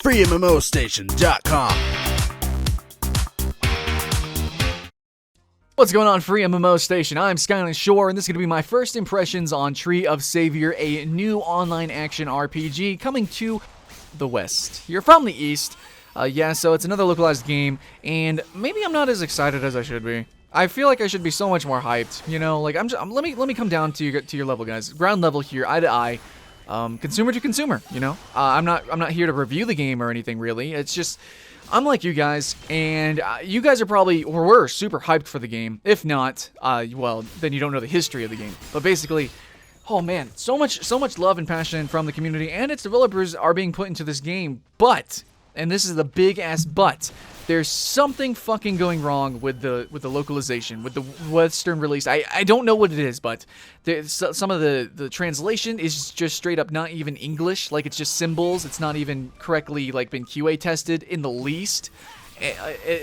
FreeMMOStation.com. What's going on, FreeMMOStation? I'm Skyland Shore, and this is going to be my first impressions on Tree of Savior, a new online action RPG coming to the West. You're from the East, so it's another localized game, and maybe I'm not as excited as I should be. I feel like I should be so much more hyped, you know. Like let me come down to your level, guys. Ground level here, eye to eye, consumer to consumer. You know, I'm not here to review the game or anything really. It's just I'm like you guys, and you guys are probably, or were, super hyped for the game. If not, well, then you don't know the history of the game. But basically, oh man, so much love and passion from the community and its developers are being put into this game. But, and this is the big ass but, there's something fucking going wrong with the localization, with the Western release. I don't know what it is, but some of the translation is just straight up not even English. Like, it's just symbols. It's not even correctly like been QA tested in the least.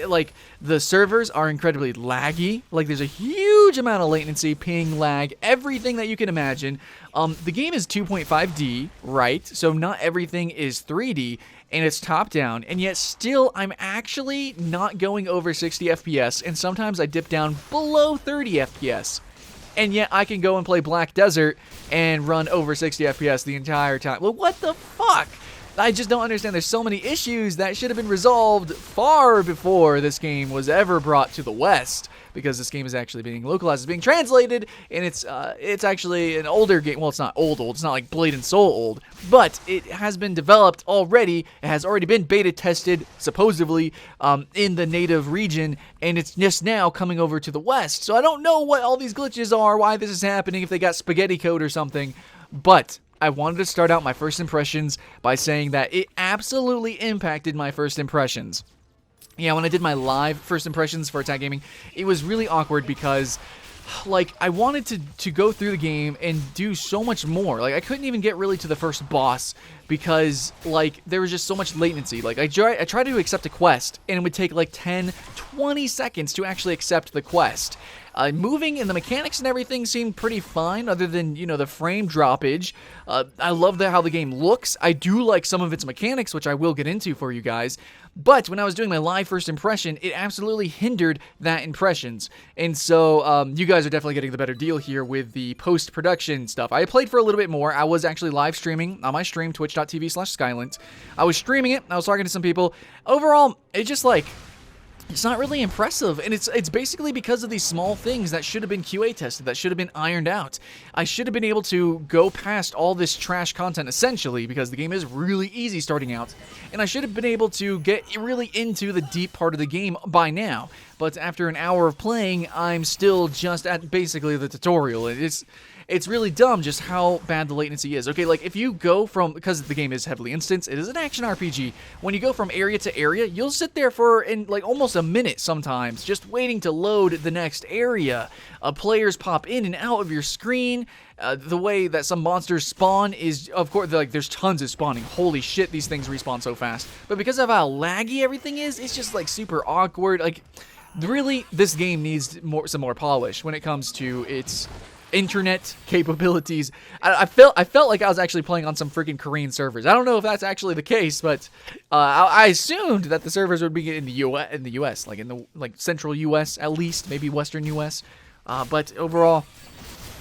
Like, the servers are incredibly laggy. Like, there's a huge amount of latency, ping, lag, everything that you can imagine. The game is 2.5D, right? So not everything is 3D, and it's top-down, and yet still I'm actually not going over 60 FPS, and sometimes I dip down below 30 FPS. And yet I can go and play Black Desert and run over 60 FPS the entire time. Well, what the fuck? I just don't understand. There's so many issues that should have been resolved far before this game was ever brought to the West, because this game is actually being localized, it's being translated, and it's actually an older game. Well, it's not old, it's not like Blade and Soul old, but it has been developed already. It has already been beta tested, supposedly, in the native region, and it's just now coming over to the West. So I don't know what all these glitches are, why this is happening, if they got spaghetti code or something, but I wanted to start out my first impressions by saying that it absolutely impacted my first impressions. Yeah, when I did my live first impressions for Attack Gaming, it was really awkward because, like, I wanted to go through the game and do so much more. Like, I couldn't even get really to the first boss because, like, there was just so much latency. Like, I tried to accept a quest, and it would take, like, 10, 20 seconds to actually accept the quest. Moving and the mechanics and everything seemed pretty fine, other than, you know, the frame droppage. I love how the game looks. I do like some of its mechanics, which I will get into for you guys. But when I was doing my live first impression, it absolutely hindered that impressions. And so, you guys are definitely getting the better deal here with the post-production stuff. I played for a little bit more. I was actually live streaming on my stream, twitch.tv/Skylint. I was streaming it. I was talking to some people. Overall, it just, like, it's not really impressive, and it's basically because of these small things that should have been QA tested, that should have been ironed out. I should have been able to go past all this trash content, essentially, because the game is really easy starting out, and I should have been able to get really into the deep part of the game by now. But after an hour of playing, I'm still just at basically the tutorial. It's really dumb just how bad the latency is. Okay, like, if you go from, because the game is heavily instanced, it is an action RPG, when you go from area to area, you'll sit there for, like, almost a minute sometimes, just waiting to load the next area. Players pop in and out of your screen. The way that some monsters spawn is, of course, like, there's tons of spawning. Holy shit, these things respawn so fast. But because of how laggy everything is, it's just, like, super awkward. Like, really, this game needs some more polish when it comes to its internet capabilities. I felt like I was actually playing on some freaking Korean servers. I don't know if that's actually the case, but I assumed that the servers would be in the US, like in the central US at least, maybe western US. But overall,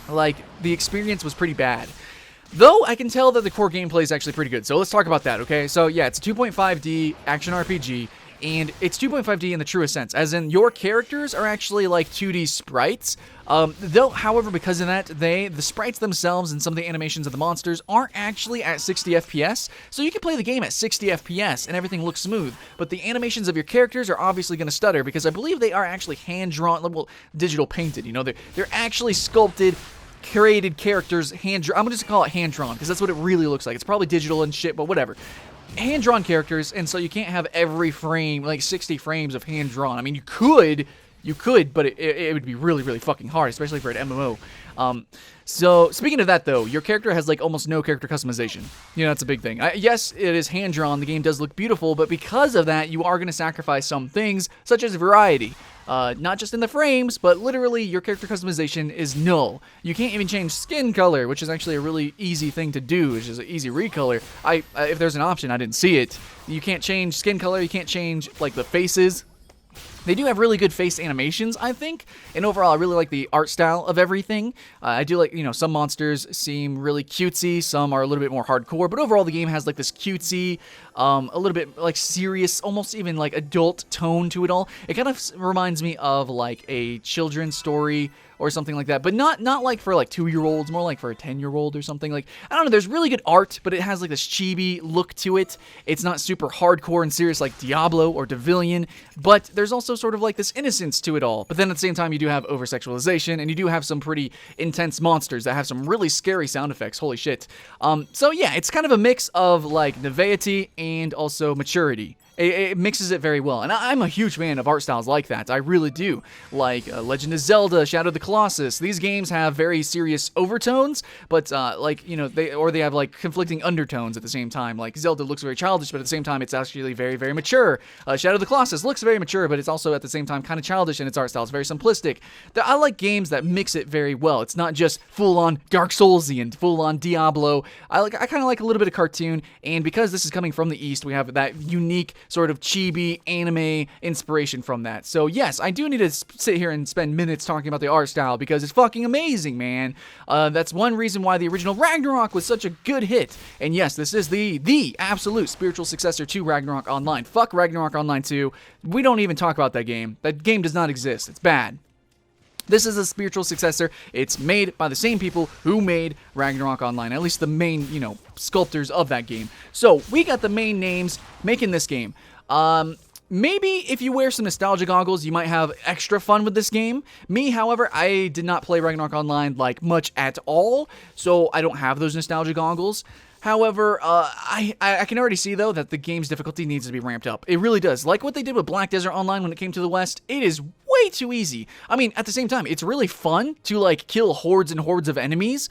like, the experience was pretty bad. Though I can tell that the core gameplay is actually pretty good. So let's talk about that, okay? So yeah, it's a 2.5D action RPG. And it's 2.5D in the truest sense, as in your characters are actually like 2D sprites. Though, however, because of that, the sprites themselves and some of the animations of the monsters aren't actually at 60 FPS. So you can play the game at 60 FPS and everything looks smooth. But the animations of your characters are obviously going to stutter because I believe they are actually hand-drawn, well, digital painted. You know, they're actually sculpted, curated characters, hand-drawn. I'm going to call it hand-drawn because that's what it really looks like. It's probably digital and shit, but whatever. Hand-drawn characters, and so you can't have every frame, like 60 frames of hand-drawn. I mean, you could, You could, but it would be really, really fucking hard, especially for an MMO. So, speaking of that, though, your character has, like, almost no character customization. You know, that's a big thing. Yes, it is hand-drawn. The game does look beautiful, but because of that, you are going to sacrifice some things, such as variety. Not just in the frames, but literally your character customization is null. You can't even change skin color, which is actually a really easy thing to do, which is an easy recolor. If there's an option, I didn't see it. You can't change skin color, you can't change, like, the faces. They do have really good face animations, I think, and overall I really like the art style of everything. I do like, you know, some monsters seem really cutesy, some are a little bit more hardcore, but overall the game has like this cutesy, a little bit like serious, almost even like adult tone to it all. It kind of reminds me of like a children's story or something like that, but not like for like 2-year-olds, more like for a 10-year-old or something. Like, I don't know, there's really good art, but it has like this chibi look to it. It's not super hardcore and serious like Diablo or Devilian, but there's also sort of like this innocence to it all. But then at the same time, you do have over-sexualization, and you do have some pretty intense monsters that have some really scary sound effects. Holy shit. So yeah, it's kind of a mix of like naivety and also maturity. It mixes it very well, and I'm a huge fan of art styles like that. I really do. Like Legend of Zelda, Shadow of the Colossus. These games have very serious overtones, but like, you know, they have like conflicting undertones at the same time. Like Zelda looks very childish, but at the same time it's actually very, very mature. Shadow of the Colossus looks very mature, but it's also at the same time kind of childish in its art style. It's very simplistic. I like games that mix it very well. It's not just full-on Dark Soulsian, full-on Diablo. I kind of like a little bit of cartoon, and because this is coming from the East, we have that unique sort of chibi anime inspiration from that. So yes, I do need to sit here and spend minutes talking about the art style because it's fucking amazing, man. That's one reason why the original Ragnarok was such a good hit. And yes, this is the absolute spiritual successor to Ragnarok Online. Fuck Ragnarok Online 2. We don't even talk about that game. That game does not exist. It's bad. This is a spiritual successor. It's made by the same people who made Ragnarok Online, at least the main, you know, sculptors of that game. So, we got the main names making this game. Maybe if you wear some nostalgia goggles, you might have extra fun with this game. Me, however, I did not play Ragnarok Online, like, much at all, so I don't have those nostalgia goggles. However, I can already see, though, that the game's difficulty needs to be ramped up. It really does. Like what they did with Black Desert Online when it came to the West, it is way too easy. I mean, at the same time, it's really fun to, like, kill hordes and hordes of enemies,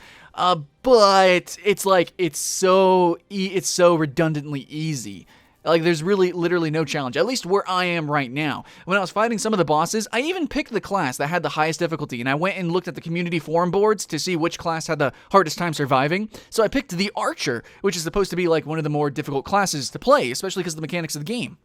but it's, like, it's so redundantly easy. Like, there's really, literally no challenge, at least where I am right now. When I was fighting some of the bosses, I even picked the class that had the highest difficulty, and I went and looked at the community forum boards to see which class had the hardest time surviving. So I picked the Archer, which is supposed to be, like, one of the more difficult classes to play, especially because of the mechanics of the game.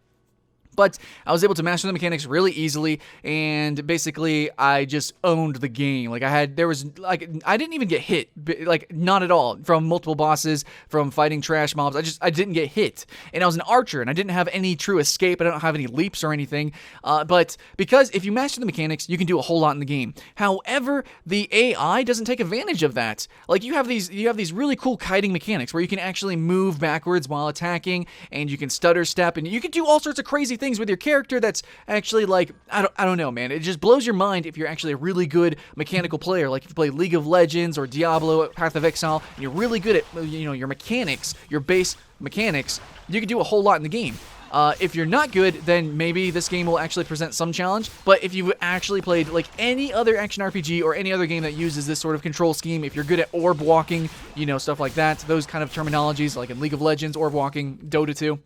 But I was able to master the mechanics really easily, and basically I just owned the game. Like, I didn't even get hit, like, not at all, from multiple bosses, from fighting trash mobs. I didn't get hit. And I was an archer, and I didn't have any true escape. I don't have any leaps or anything. But because if you master the mechanics, you can do a whole lot in the game. However, the AI doesn't take advantage of that. Like, you have these really cool kiting mechanics where you can actually move backwards while attacking, and you can stutter step, and you can do all sorts of crazy things with your character that's actually, like, I don't know, man. It just blows your mind if you're actually a really good mechanical player. Like, if you play League of Legends or Diablo, Path of Exile, and you're really good at, you know, your mechanics, your base mechanics, you can do a whole lot in the game. If you're not good, then maybe this game will actually present some challenge, but if you've actually played, like, any other action RPG or any other game that uses this sort of control scheme, if you're good at orb walking, you know, stuff like that, those kind of terminologies, like in League of Legends, orb walking, Dota 2,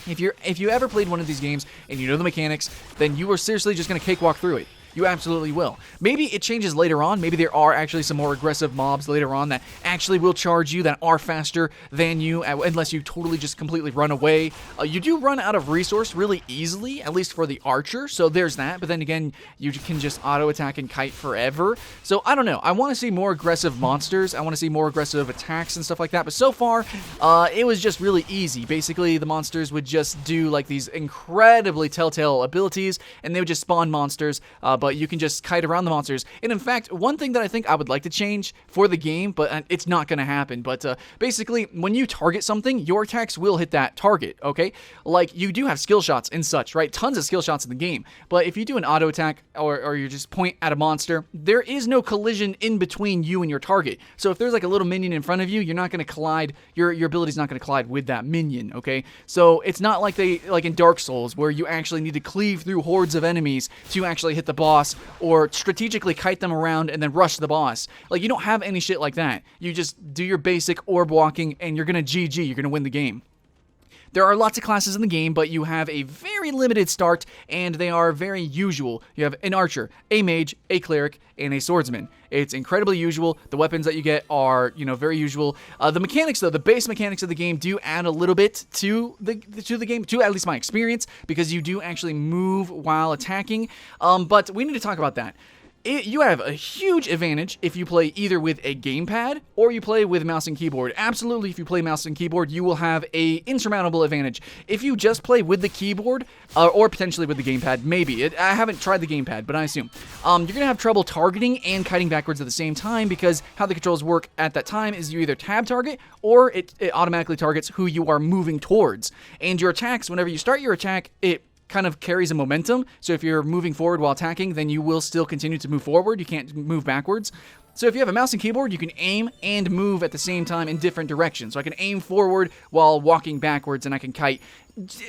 if you ever played one of these games and you know the mechanics, then you are seriously just going to cakewalk through it. You absolutely will. Maybe it changes later on. Maybe there are actually some more aggressive mobs later on that actually will charge you, that are faster than you, unless you totally just completely run away. You do run out of resource really easily, at least for the archer, so there's that. But then again, you can just auto-attack and kite forever. So I don't know. I want to see more aggressive monsters. I want to see more aggressive attacks and stuff like that. But so far, it was just really easy. Basically, the monsters would just do, like, these incredibly telltale abilities, and they would just spawn monsters, but you can just kite around the monsters. And in fact, one thing that I think I would like to change for the game, but it's not going to happen, but basically, when you target something, your attacks will hit that target, okay? Like, you do have skill shots and such, right? Tons of skill shots in the game, but if you do an auto attack, or you just point at a monster, there is no collision in between you and your target. So if there's, like, a little minion in front of you, you're not going to collide, your ability's not going to collide with that minion, okay? So it's not like in Dark Souls, where you actually need to cleave through hordes of enemies to actually hit the boss, boss or strategically kite them around and then rush the boss. Like, you don't have any shit like that. You just do your basic orb walking and you're gonna GG, you're gonna win the game. There are lots of classes in the game, but you have a very limited start, and they are very usual. You have an archer, a mage, a cleric, and a swordsman. It's incredibly usual. The weapons that you get are, very usual. The mechanics, though, the base mechanics of the game do add a little bit to the game, to at least my experience, because you do actually move while attacking. But we need to talk about that. You have a huge advantage if you play either with a gamepad or you play with mouse and keyboard. Absolutely, if you play mouse and keyboard, you will have a insurmountable advantage. If you just play with the keyboard, or potentially with the gamepad, maybe. I haven't tried the gamepad, but I assume. You're going to have trouble targeting and kiting backwards at the same time, because how the controls work at that time is you either tab target or it automatically targets who you are moving towards. And your attacks, whenever you start your attack, it kind of carries a momentum. So if you're moving forward while attacking, then you will still continue to move forward. You can't move backwards. So if you have a mouse and keyboard, you can aim and move at the same time in different directions. So I can aim forward while walking backwards, and I can kite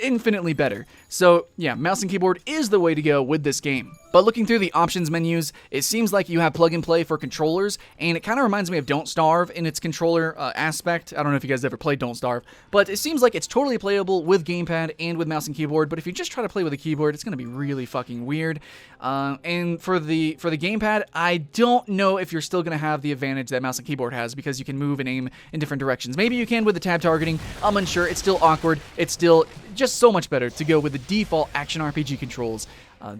infinitely better. So yeah, mouse and keyboard is the way to go with this game. But looking through the options menus, it seems like you have plug and play for controllers, and it kind of reminds me of Don't Starve in its controller aspect. I don't know if you guys ever played Don't Starve, but it seems like it's totally playable with gamepad and with mouse and keyboard. But if you just try to play with a keyboard, it's going to be really fucking weird. And for the gamepad, I don't know if you're still going to have the advantage that mouse and keyboard has, because you can move and aim in different directions. Maybe you can with the tab targeting. I'm unsure. It's still awkward. It's still just so much better to go with the default action RPG controls.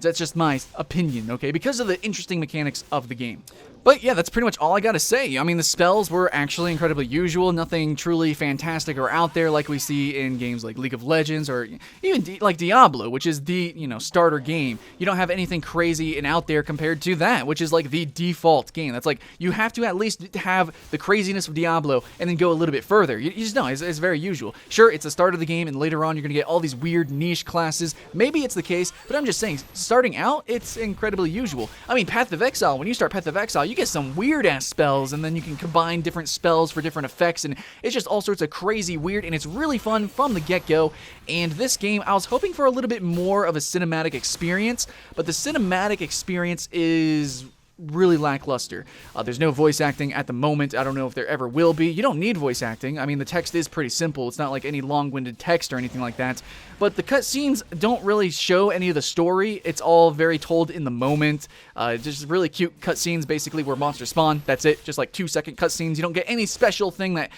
That's just my opinion, okay? Because of the interesting mechanics of the game. But yeah, that's pretty much all I gotta say. I mean, the spells were actually incredibly usual. Nothing truly fantastic or out there like we see in games like League of Legends or even like Diablo, which is the, starter game. You don't have anything crazy and out there compared to that, which is like the default game. That's like, you have to at least have the craziness of Diablo and then go a little bit further. You just know, it's very usual. Sure, it's the start of the game, and later on you're gonna get all these weird niche classes. Maybe it's the case, but I'm just saying, starting out, it's incredibly usual. I mean, Path of Exile, when you start Path of Exile, you get some weird-ass spells, and then you can combine different spells for different effects, and it's just all sorts of crazy weird, and it's really fun from the get-go. And this game, I was hoping for a little bit more of a cinematic experience, but the cinematic experience is really lackluster. There's no voice acting at the moment. I don't know if there ever will be. You don't need voice acting. I mean, the text is pretty simple. It's not like any long-winded text or anything like that. But the cutscenes don't really show any of the story. It's all very told in the moment. Just really cute cutscenes, basically, where monsters spawn. That's it. Just like 2-second cutscenes. You don't get any special thing that,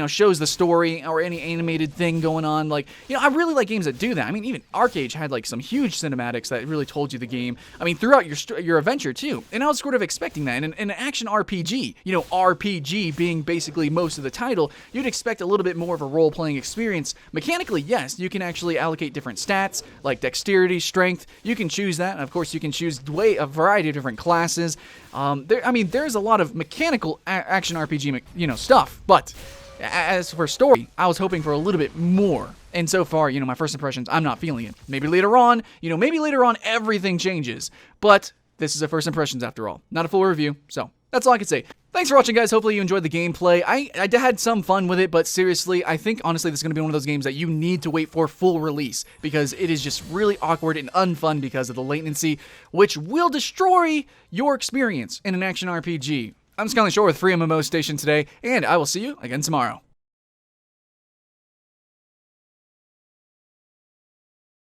shows the story or any animated thing going on. Like, I really like games that do that. I mean, even Arcade had like some huge cinematics that really told you the game. I mean, throughout your adventure too. And I was sort of expecting that. In an action RPG, RPG being basically most of the title, you'd expect a little bit more of a role-playing experience. Mechanically, yes, you can actually allocate different stats, like dexterity, strength. You can choose that, and of course you can choose a variety of different classes. There's a lot of mechanical action RPG, stuff, but as for story, I was hoping for a little bit more. And so far, my first impressions, I'm not feeling it. Maybe later on, everything changes. But this is a first impressions after all. Not a full review, so that's all I can say. Thanks for watching, guys. Hopefully you enjoyed the gameplay. I had some fun with it, but seriously, I think, honestly, this is going to be one of those games that you need to wait for full release, because it is just really awkward and unfun because of the latency, which will destroy your experience in an action RPG. I'm Skyline Shore with FreeMMOStation today, and I will see you again tomorrow.